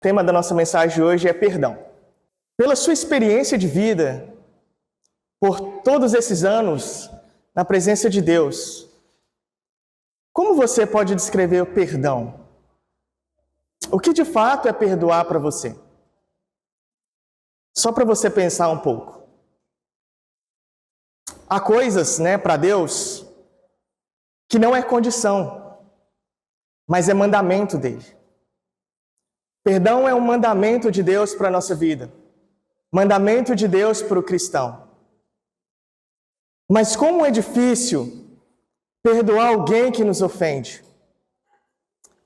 tema da nossa mensagem de hoje é perdão. Pela sua experiência de vida, por todos esses anos na presença de Deus, como você pode descrever o perdão? O que de fato é perdoar para você? Só para você pensar um pouco. Há coisas, para Deus, que não é condição, mas é mandamento dele. Perdão é um mandamento de Deus para a nossa vida. Mandamento de Deus para o cristão. Mas como é difícil perdoar alguém que nos ofende.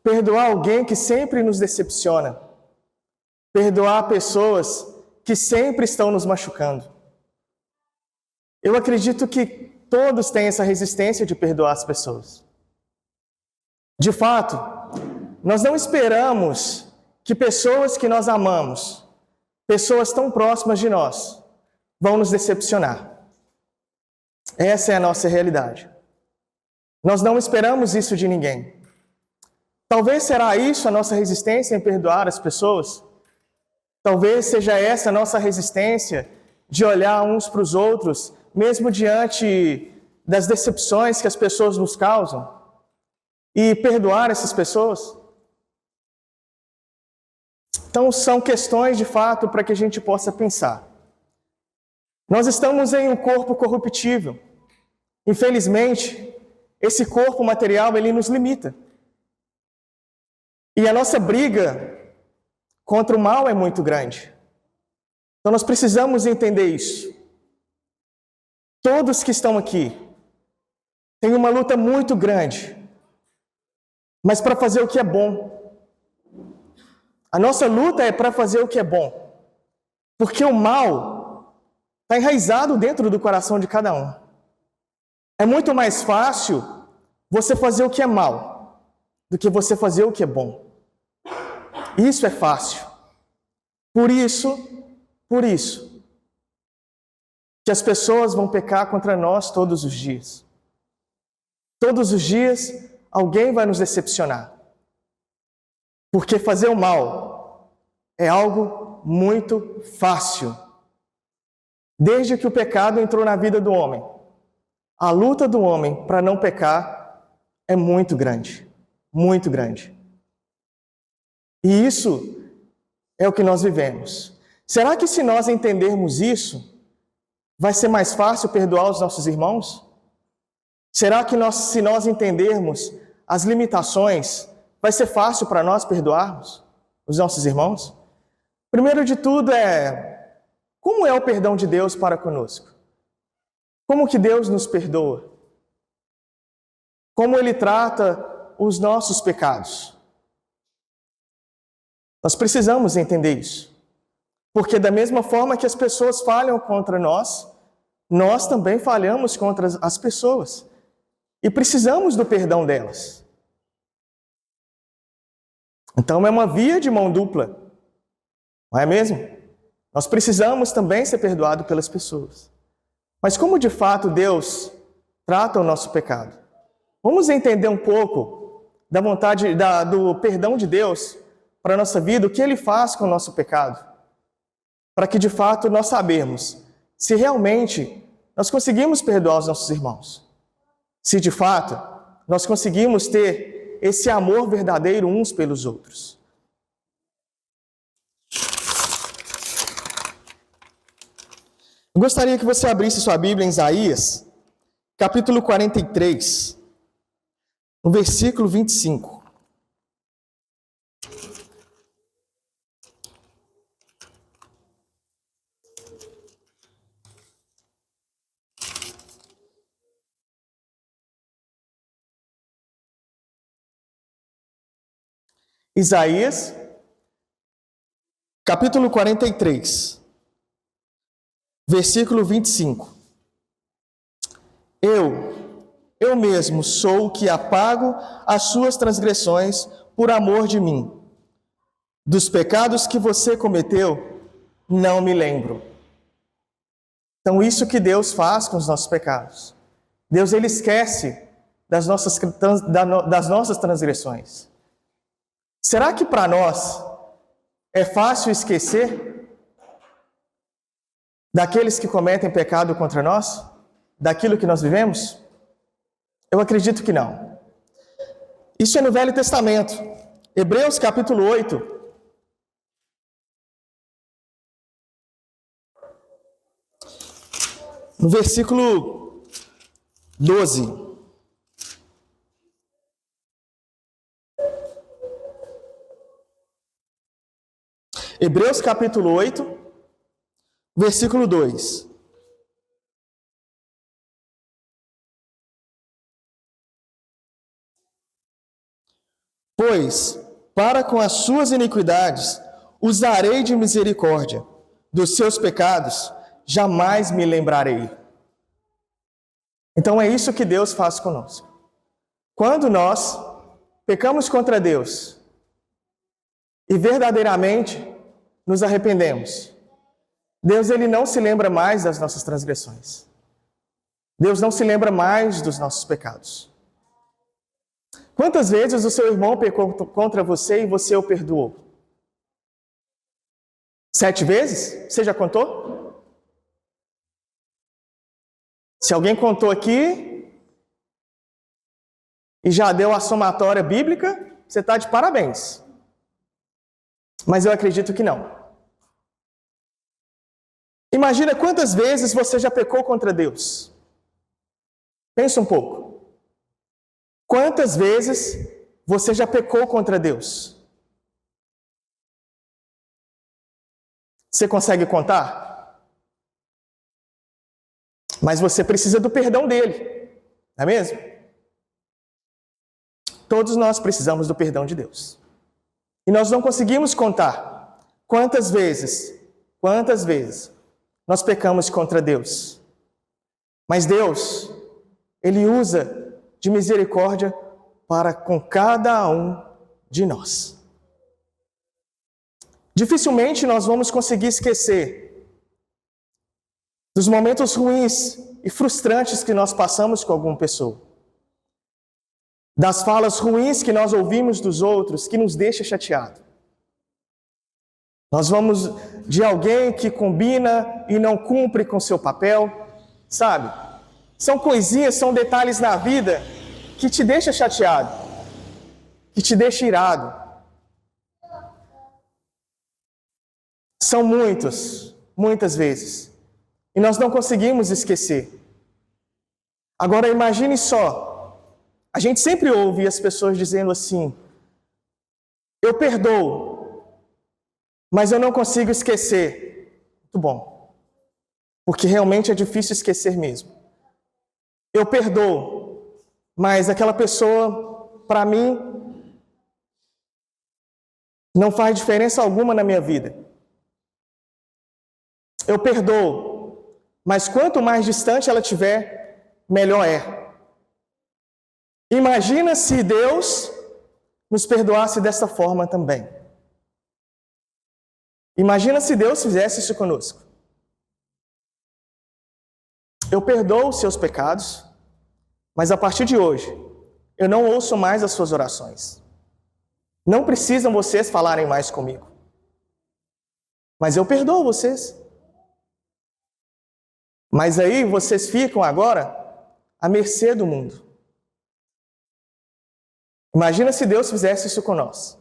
Perdoar alguém que sempre nos decepciona. Perdoar pessoas que sempre estão nos machucando. Eu acredito que todos têm essa resistência de perdoar as pessoas. De fato, nós não esperamos que pessoas que nós amamos, pessoas tão próximas de nós, vão nos decepcionar. Essa é a nossa realidade. Nós não esperamos isso de ninguém. Talvez será isso a nossa resistência em perdoar as pessoas? Talvez seja essa a nossa resistência de olhar uns para os outros, mesmo diante das decepções que as pessoas nos causam, e perdoar essas pessoas? Então, são questões, de fato, para que a gente possa pensar. Nós estamos em um corpo corruptível. Infelizmente, esse corpo material, ele nos limita. E a nossa briga contra o mal é muito grande. Então, nós precisamos entender isso. Todos que estão aqui têm uma luta muito grande, mas para fazer o que é bom. A nossa luta é para fazer o que é bom. Porque o mal está enraizado dentro do coração de cada um. É muito mais fácil você fazer o que é mal do que você fazer o que é bom. Isso é fácil. Por isso, que as pessoas vão pecar contra nós todos os dias. Todos os dias, alguém vai nos decepcionar. Porque fazer o mal é algo muito fácil. Desde que o pecado entrou na vida do homem, a luta do homem para não pecar é muito grande. Muito grande. E isso é o que nós vivemos. Será que se nós entendermos isso, vai ser mais fácil perdoar os nossos irmãos? Será que se nós entendermos as limitações, vai ser fácil para nós perdoarmos os nossos irmãos? Primeiro de tudo como é o perdão de Deus para conosco? Como que Deus nos perdoa? Como Ele trata os nossos pecados? Nós precisamos entender isso. Porque da mesma forma que as pessoas falham contra nós, nós também falhamos contra as pessoas. E precisamos do perdão delas. Então é uma via de mão dupla. Não é mesmo? Nós precisamos também ser perdoados pelas pessoas. Mas como de fato Deus trata o nosso pecado? Vamos entender um pouco da vontade, do perdão de Deus para a nossa vida, o que Ele faz com o nosso pecado. Para que de fato nós sabemos se realmente nós conseguimos perdoar os nossos irmãos. Se de fato nós conseguimos ter esse amor verdadeiro uns pelos outros. Eu gostaria que você abrisse sua Bíblia em Isaías, capítulo 43, no versículo 25. Isaías, capítulo 43, versículo 25. Eu mesmo sou o que apago as suas transgressões por amor de mim. Dos pecados que você cometeu, não me lembro. Então, isso que Deus faz com os nossos pecados. Deus, Ele esquece das nossas transgressões. Será que para nós É fácil esquecer daqueles que cometem pecado contra nós? Daquilo que nós vivemos? Eu acredito que não. Isso é no Velho Testamento. Hebreus capítulo 8. No versículo 12. Hebreus capítulo 8, versículo 2. Pois, para com as suas iniquidades, usarei de misericórdia, dos seus pecados, jamais me lembrarei. Então é isso que Deus faz conosco. Quando nós pecamos contra Deus e verdadeiramente nos arrependemos, Deus ele não se lembra mais das nossas transgressões. Deus não se lembra mais dos nossos pecados. Quantas vezes o seu irmão pecou contra você e você o perdoou? 7 vezes? Você já contou? Se alguém contou aqui e já deu a somatória bíblica, você está de parabéns. Mas eu acredito que não. Imagina quantas vezes você já pecou contra Deus. Pensa um pouco. Quantas vezes você já pecou contra Deus? Você consegue contar? Mas você precisa do perdão dele, não é mesmo? Todos nós precisamos do perdão de Deus. E nós não conseguimos contar quantas vezes nós pecamos contra Deus. Mas Deus, ele usa de misericórdia para com cada um de nós. Dificilmente nós vamos conseguir esquecer dos momentos ruins e frustrantes que nós passamos com alguma pessoa. Das falas ruins que nós ouvimos dos outros, que nos deixa chateado. Nós vamos de alguém que combina e não cumpre com seu papel, sabe? São coisinhas, são detalhes na vida que te deixa chateado, que te deixa irado. São muitas vezes. E nós não conseguimos esquecer. Agora imagine só, a gente sempre ouve as pessoas dizendo assim: eu perdoo, mas eu não consigo esquecer. Muito bom, porque realmente é difícil esquecer mesmo. Eu perdoo, mas aquela pessoa, para mim, não faz diferença alguma na minha vida. Eu perdoo, mas quanto mais distante ela estiver, melhor é. Imagina se Deus nos perdoasse dessa forma também. Imagina se Deus fizesse isso conosco. Eu perdoo os seus pecados, mas a partir de hoje, eu não ouço mais as suas orações. Não precisam vocês falarem mais comigo. Mas eu perdoo vocês. Mas aí vocês ficam agora à mercê do mundo. Imagina se Deus fizesse isso com nós.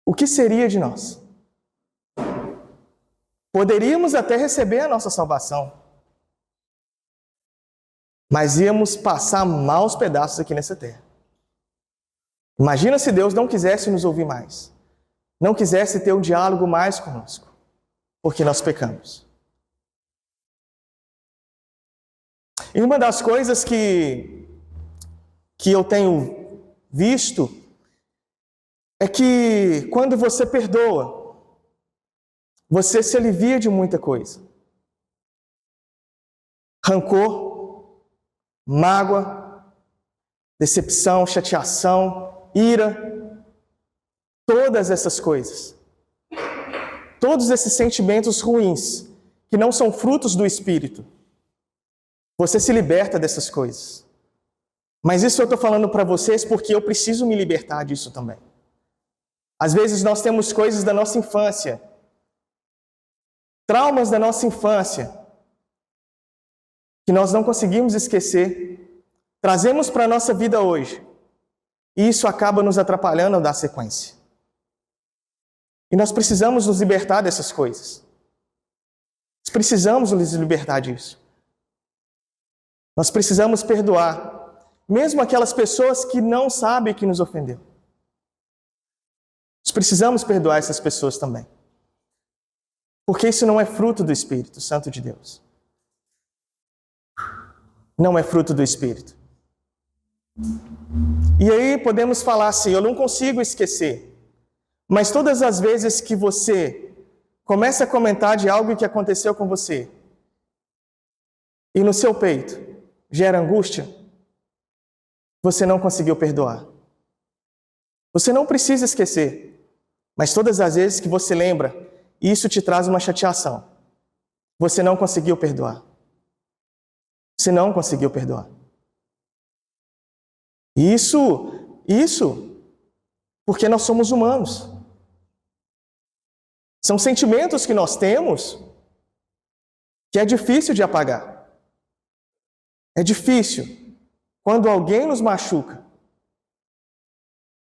O que seria de nós? Poderíamos até receber a nossa salvação, mas íamos passar maus pedaços aqui nessa terra. Imagina se Deus não quisesse nos ouvir mais, não quisesse ter um diálogo mais conosco, porque nós pecamos. E uma das coisas que eu tenho visto é que quando você perdoa, você se alivia de muita coisa. Rancor, mágoa, decepção, chateação, ira, todas essas coisas. Todos esses sentimentos ruins, que não são frutos do Espírito. Você se liberta dessas coisas. Mas isso eu estou falando para vocês porque eu preciso me libertar disso também. Às vezes nós temos coisas da nossa infância, traumas da nossa infância, que nós não conseguimos esquecer, trazemos para a nossa vida hoje, e isso acaba nos atrapalhando a dar sequência. E nós precisamos nos libertar dessas coisas. Nós precisamos nos libertar disso. Nós precisamos perdoar, mesmo aquelas pessoas que não sabem que nos ofendeu. Nós precisamos perdoar essas pessoas também. Porque isso não é fruto do Espírito Santo de Deus. Não é fruto do Espírito. E aí podemos falar assim, eu não consigo esquecer. Mas todas as vezes que você começa a comentar de algo que aconteceu com você, e no seu peito gera angústia, você não conseguiu perdoar. Você não precisa esquecer. Mas todas as vezes que você lembra, isso te traz uma chateação. Você não conseguiu perdoar. Você não conseguiu perdoar. Isso, porque nós somos humanos. São sentimentos que nós temos que é difícil de apagar. É difícil. Quando alguém nos machuca,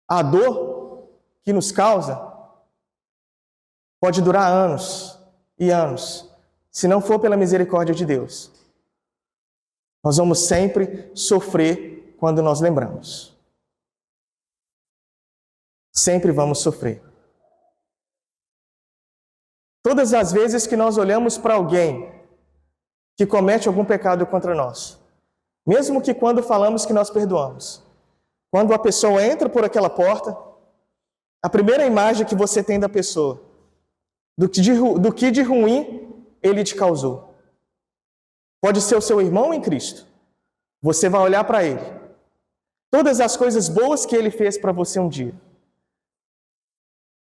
a dor que nos causa pode durar anos e anos, se não for pela misericórdia de Deus. Nós vamos sempre sofrer quando nós lembramos. Sempre vamos sofrer. Todas as vezes que nós olhamos para alguém que comete algum pecado contra nós, mesmo que quando falamos que nós perdoamos, quando a pessoa entra por aquela porta, a primeira imagem que você tem da pessoa, do que de ruim ele te causou. Pode ser o seu irmão em Cristo. Você vai olhar para ele. Todas as coisas boas que ele fez para você um dia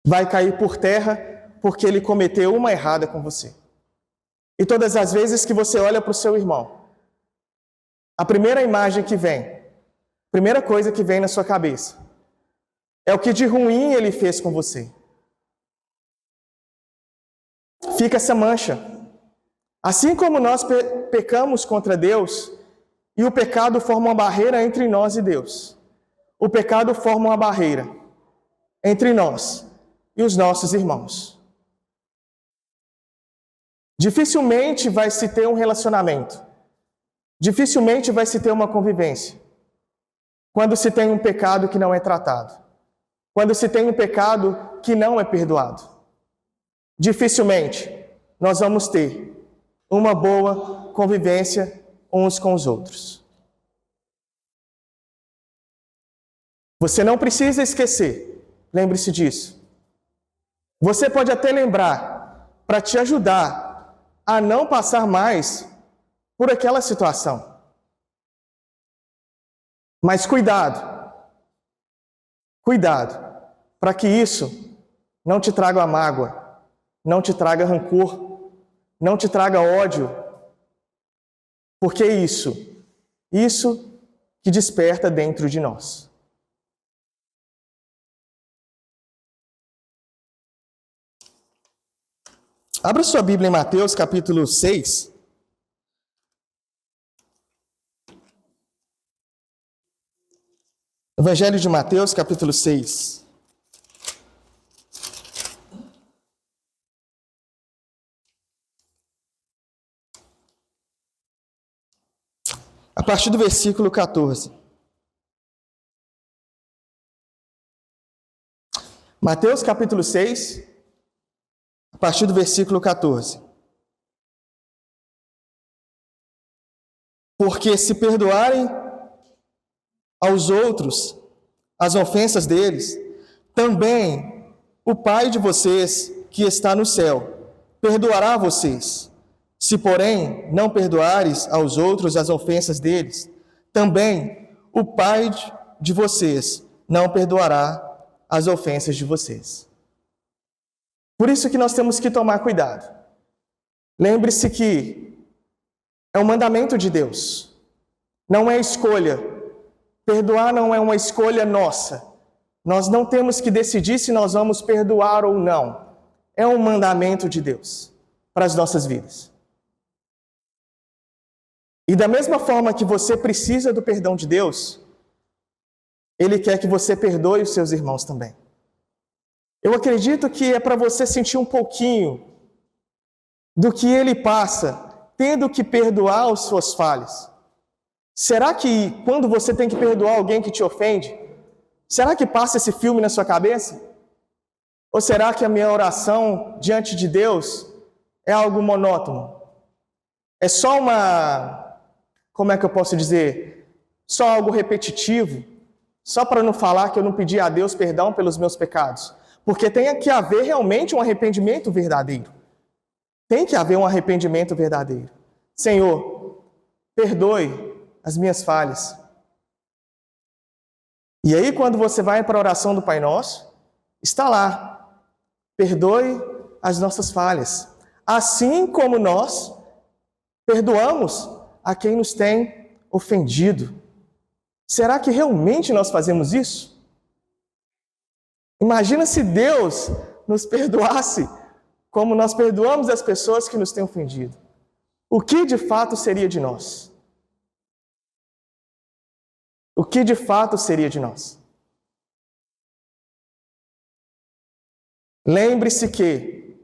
vai cair por terra porque ele cometeu uma errada com você. E todas as vezes que você olha para o seu irmão, a primeira imagem que vem, a primeira coisa que vem na sua cabeça, é o que de ruim ele fez com você. Fica essa mancha. Assim como nós pecamos contra Deus, e o pecado forma uma barreira entre nós e Deus. O pecado forma uma barreira entre nós e os nossos irmãos. Dificilmente vai se ter um relacionamento. Dificilmente vai se ter uma convivência. Quando se tem um pecado que não é tratado. Quando se tem um pecado que não é perdoado. Dificilmente nós vamos ter uma boa convivência uns com os outros. Você não precisa esquecer, lembre-se disso. Você pode até lembrar para te ajudar a não passar mais por aquela situação. Mas cuidado para que isso não te traga mágoa, não te traga rancor, não te traga ódio, porque isso que desperta dentro de nós. Abra sua Bíblia em Mateus, capítulo 6. Evangelho de Mateus, capítulo 6. A partir do versículo 14. Mateus, capítulo 6, a partir do versículo 14. Porque se perdoarem aos outros as ofensas deles, também o Pai de vocês, que está no céu, perdoará a vocês. Se, porém, não perdoares aos outros as ofensas deles, também o Pai de vocês não perdoará as ofensas de vocês. Por isso que nós temos que tomar cuidado. Lembre-se que é um mandamento de Deus. Não é escolha. Perdoar não é uma escolha nossa, Nós não temos que decidir se nós vamos perdoar ou não. É um mandamento de Deus para as nossas vidas. E da mesma forma que você precisa do perdão de Deus, Ele quer que você perdoe os seus irmãos também. Eu acredito que é para você sentir um pouquinho do que Ele passa, tendo que perdoar as suas falhas. Será que quando você tem que perdoar alguém que te ofende, será que passa esse filme na sua cabeça? Ou será que a minha oração diante de Deus é algo monótono? É só como é que eu posso dizer? Só algo repetitivo? Só para não falar que eu não pedi a Deus perdão pelos meus pecados? Porque tem que haver realmente um arrependimento verdadeiro. Tem que haver um arrependimento verdadeiro. Senhor, perdoe as minhas falhas. E aí, quando você vai para a oração do Pai Nosso, está lá, perdoe as nossas falhas, assim como nós perdoamos a quem nos tem ofendido. Será que realmente nós fazemos isso? Imagina se Deus nos perdoasse como nós perdoamos as pessoas que nos têm ofendido. O que de fato seria de nós? O que de fato seria de nós? Lembre-se que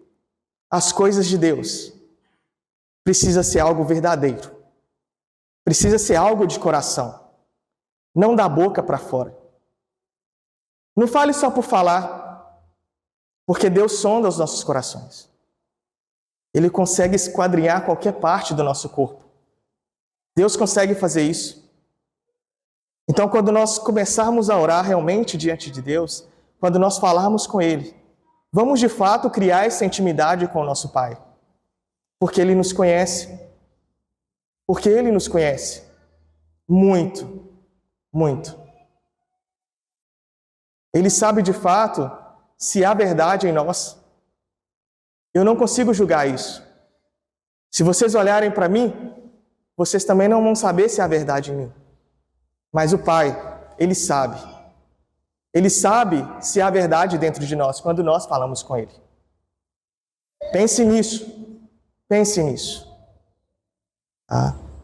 as coisas de Deus precisa ser algo verdadeiro. Precisa ser algo de coração. Não da boca para fora. Não fale só por falar, porque Deus sonda os nossos corações. Ele consegue esquadrinhar qualquer parte do nosso corpo. Deus consegue fazer isso. Então, quando nós começarmos a orar realmente diante de Deus, quando nós falarmos com Ele, vamos de fato criar essa intimidade com o nosso Pai. Porque Ele nos conhece. Porque Ele nos conhece. Muito, muito. Ele sabe de fato se há verdade em nós. Eu não consigo julgar isso. Se vocês olharem para mim, vocês também não vão saber se há verdade em mim. Mas o Pai, Ele sabe. Ele sabe se há verdade dentro de nós quando nós falamos com Ele. Pense nisso. Pense nisso.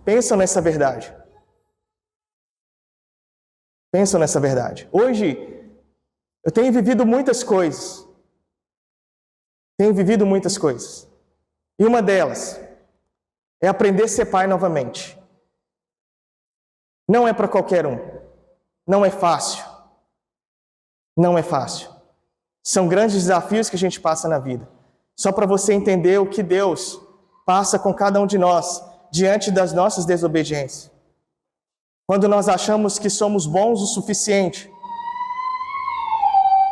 Pensa nessa verdade. Pensa nessa verdade. Hoje, eu tenho vivido muitas coisas. Tenho vivido muitas coisas. E uma delas é aprender a ser pai novamente. Não é para qualquer um. Não é fácil. Não é fácil. São grandes desafios que a gente passa na vida. Só para você entender o que Deus passa com cada um de nós diante das nossas desobediências. Quando nós achamos que somos bons o suficiente,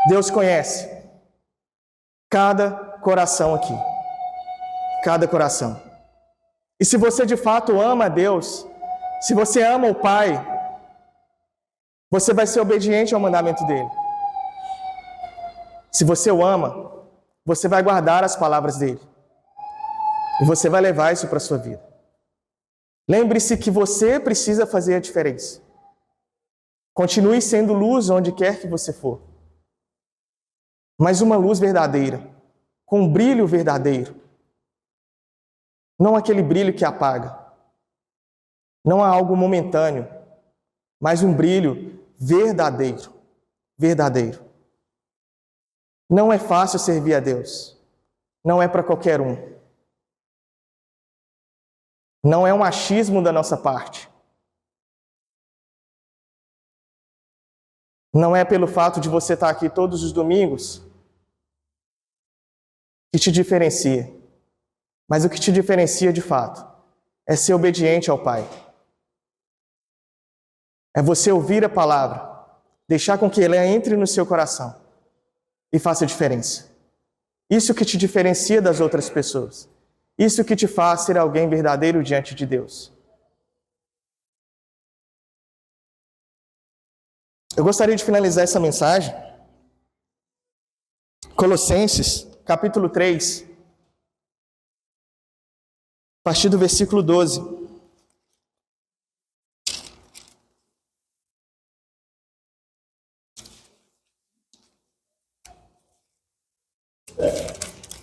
Deus conhece cada coração aqui. Cada coração. E se você de fato ama a Deus, se você ama o Pai, você vai ser obediente ao mandamento dele. Se você o ama, você vai guardar as palavras dele. E você vai levar isso para a sua vida. Lembre-se que você precisa fazer a diferença. Continue sendo luz onde quer que você for. Mas uma luz verdadeira, com um brilho verdadeiro. Não aquele brilho que apaga. Não há algo momentâneo, mas um brilho verdadeiro. Verdadeiro. Não é fácil servir a Deus. Não é para qualquer um. Não é um achismo da nossa parte. Não é pelo fato de você estar aqui todos os domingos que te diferencia. Mas o que te diferencia de fato é ser obediente ao Pai. É você ouvir a palavra, deixar com que ela entre no seu coração e faça a diferença. Isso que te diferencia das outras pessoas. Isso que te faz ser alguém verdadeiro diante de Deus. Eu gostaria de finalizar essa mensagem. Colossenses, capítulo 3, a partir do versículo 12.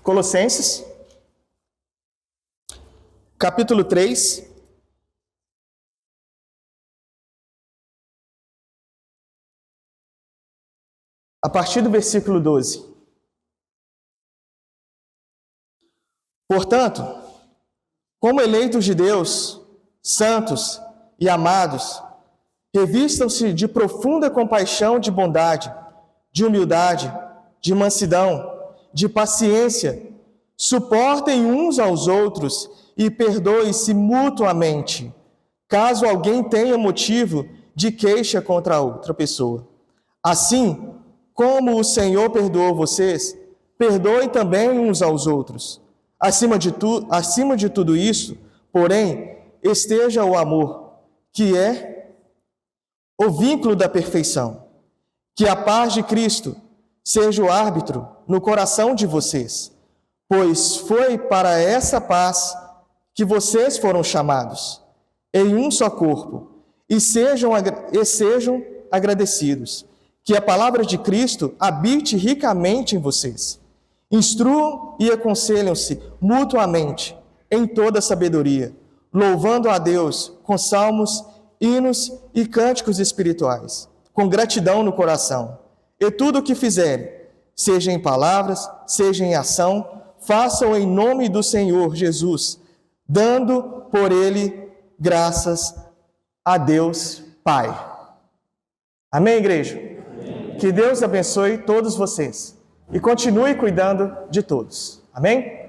Colossenses, capítulo 3, a partir do versículo 12. Portanto, como eleitos de Deus, santos e amados, revistam-se de profunda compaixão, de bondade, de humildade, de mansidão, de paciência, suportem uns aos outros e perdoem-se mutuamente, caso alguém tenha motivo de queixa contra outra pessoa. Assim, como o Senhor perdoou vocês, perdoem também uns aos outros. Acima de tudo isso, porém, esteja o amor, que é o vínculo da perfeição. Que a paz de Cristo seja o árbitro no coração de vocês, pois foi para essa paz que vocês foram chamados, em um só corpo, e sejam agradecidos. Que a palavra de Cristo habite ricamente em vocês. Instruam e aconselham-se mutuamente em toda sabedoria, louvando a Deus com salmos, hinos e cânticos espirituais, com gratidão no coração. E tudo o que fizerem, seja em palavras, seja em ação, façam em nome do Senhor Jesus, dando por Ele graças a Deus Pai. Amém, igreja? Amém. Que Deus abençoe todos vocês e continue cuidando de todos. Amém?